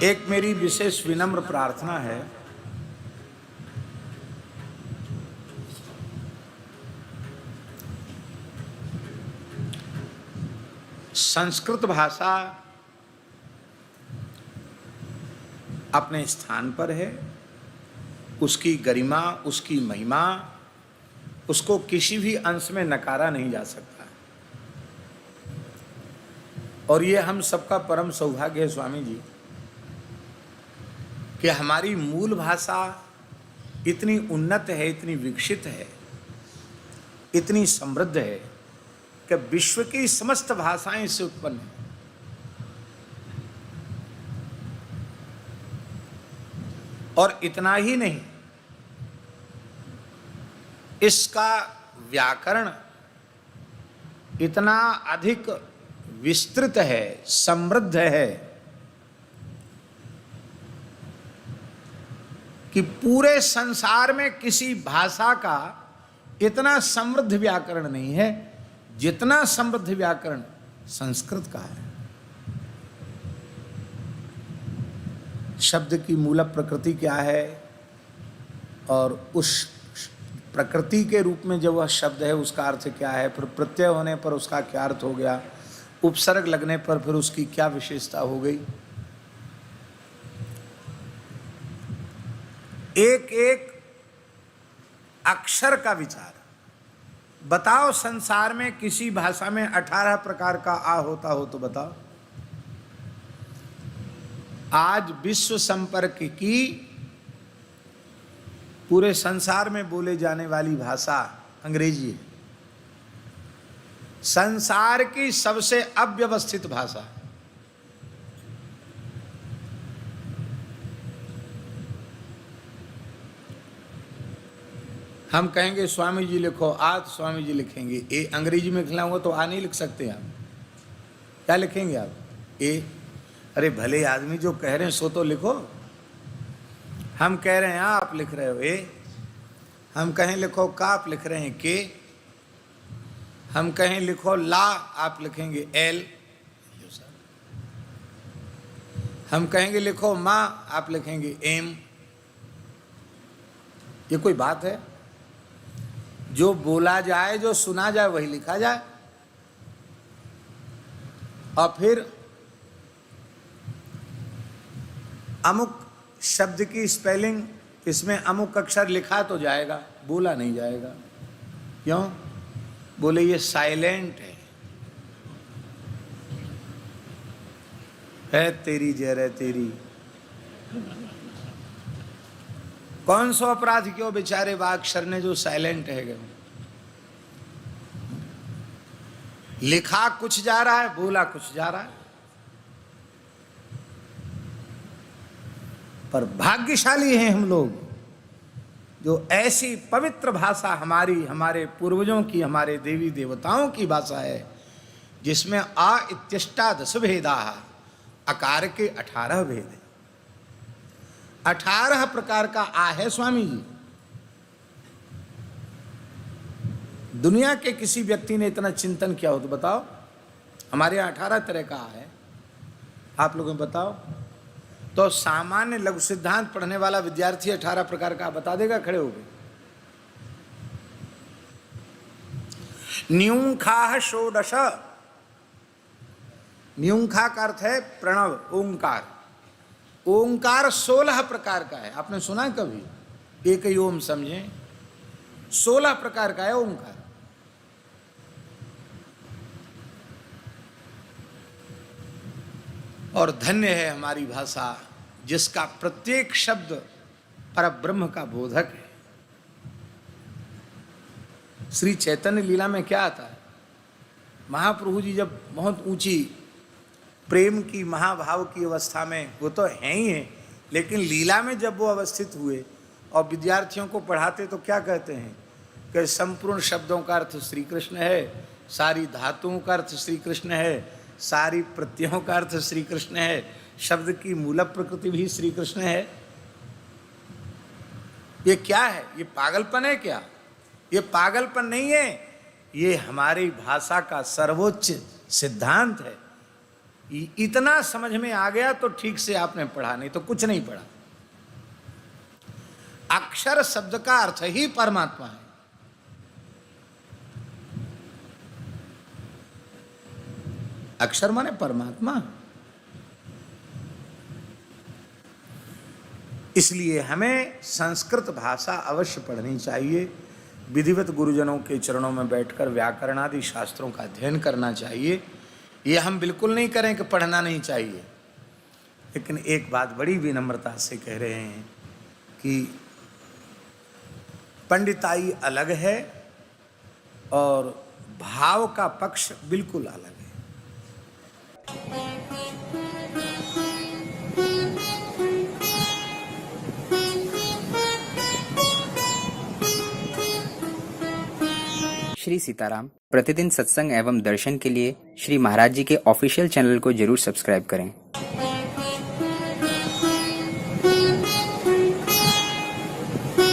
एक मेरी विशेष विनम्र प्रार्थना है, संस्कृत भाषा अपने स्थान पर है, उसकी गरिमा, उसकी महिमा, उसको किसी भी अंश में नकारा नहीं जा सकता। और ये हम सबका परम सौभाग्य है स्वामी जी कि हमारी मूल भाषा इतनी उन्नत है, इतनी विकसित है, इतनी समृद्ध है कि विश्व की समस्त भाषाएं इससे उत्पन्न हैं। और इतना ही नहीं, इसका व्याकरण इतना अधिक विस्तृत है, समृद्ध है कि पूरे संसार में किसी भाषा का इतना समृद्ध व्याकरण नहीं है जितना समृद्ध व्याकरण संस्कृत का है। शब्द की मूल प्रकृति क्या है और उस प्रकृति के रूप में जो वह शब्द है उसका अर्थ क्या है, फिर प्रत्यय होने पर उसका क्या अर्थ हो गया, उपसर्ग लगने पर फिर उसकी क्या विशेषता हो गई। एक एक अक्षर का विचार। बताओ संसार में किसी भाषा में 18 प्रकार का आ होता हो तो बताओ। आज विश्व संपर्क की पूरे संसार में बोले जाने वाली भाषा अंग्रेजी है। संसार की सबसे अव्यवस्थित भाषा। हम कहेंगे स्वामी जी लिखो, आज स्वामी जी लिखेंगे ए। अंग्रेजी में लिखना होगा तो आ नहीं लिख सकते आप। क्या लिखेंगे आप? ए। अरे भले आदमी जो कह रहे हैं सो तो लिखो। हम कह रहे हैं आप लिख रहे हो ए। हम कहें लिखो का, आप लिख रहे हैं के। हम कहें लिखो ला, आप लिखेंगे एल। हम कहेंगे लिखो माँ, आप लिखेंगे एम। ये कोई बात है? जो बोला जाए, जो सुना जाए वही लिखा जाए। और फिर अमुक शब्द की स्पेलिंग इसमें अमुक अक्षर लिखा तो जाएगा, बोला नहीं जाएगा। क्यों? बोले ये साइलेंट है तेरी जय तेरी। कौन सा अपराध क्यों बेचारे वाक्शर ने जो साइलेंट है गए। लिखा कुछ जा रहा है, बोला कुछ जा रहा है। पर भाग्यशाली हैं हम लोग जो ऐसी पवित्र भाषा हमारी, हमारे पूर्वजों की, हमारे देवी देवताओं की भाषा है जिसमें आ इत्यष्टादश भेदा, आकार के 18 भेद हैं। 18 प्रकार का आ है स्वामी जी। दुनिया के किसी व्यक्ति ने इतना चिंतन किया हो तो बताओ। हमारे यहाँ 18 तरह का आ है, आप लोगों को बताओ। तो सामान्य लघु सिद्धांत पढ़ने वाला विद्यार्थी 18 प्रकार का बता देगा खड़े हो गए। न्यूंखा षोडश। न्यूंखा का अर्थ है प्रणव, ओंकार। ओंकार 16 प्रकार का है। आपने सुना है कभी? एक ही ओम समझें, 16 प्रकार का है ओंकार। और धन्य है हमारी भाषा जिसका प्रत्येक शब्द परब्रह्म का बोधक है। श्री चैतन्य लीला में क्या आता है? महाप्रभु जी जब बहुत ऊंची प्रेम की, महाभाव की अवस्था में, वो तो हैं ही हैं, लेकिन लीला में जब वो अवस्थित हुए और विद्यार्थियों को पढ़ाते तो क्या कहते हैं कि संपूर्ण शब्दों का अर्थ श्री कृष्ण है, सारी धातुओं का अर्थ श्री कृष्ण है, सारी प्रत्ययों का अर्थ श्री कृष्ण है, शब्द की मूल प्रकृति भी श्री कृष्ण है। ये क्या है? ये पागलपन है क्या? ये पागलपन नहीं है, ये हमारी भाषा का सर्वोच्च सिद्धांत है। इतना समझ में आ गया तो ठीक से आपने पढ़ा, नहीं तो कुछ नहीं पढ़ा। अक्षर शब्द का अर्थ ही परमात्मा है। अक्षर माने परमात्मा। इसलिए हमें संस्कृत भाषा अवश्य पढ़नी चाहिए, विधिवत गुरुजनों के चरणों में बैठकर व्याकरण आदि शास्त्रों का अध्ययन करना चाहिए। ये हम बिल्कुल नहीं करें कि पढ़ना नहीं चाहिए, लेकिन एक बात बड़ी विनम्रता से कह रहे हैं कि पंडिताई अलग है और भाव का पक्ष बिल्कुल अलग है। श्री सीताराम। प्रतिदिन सत्संग एवं दर्शन के लिए श्री महाराज जी के ऑफिशियल चैनल को जरूर सब्सक्राइब करें।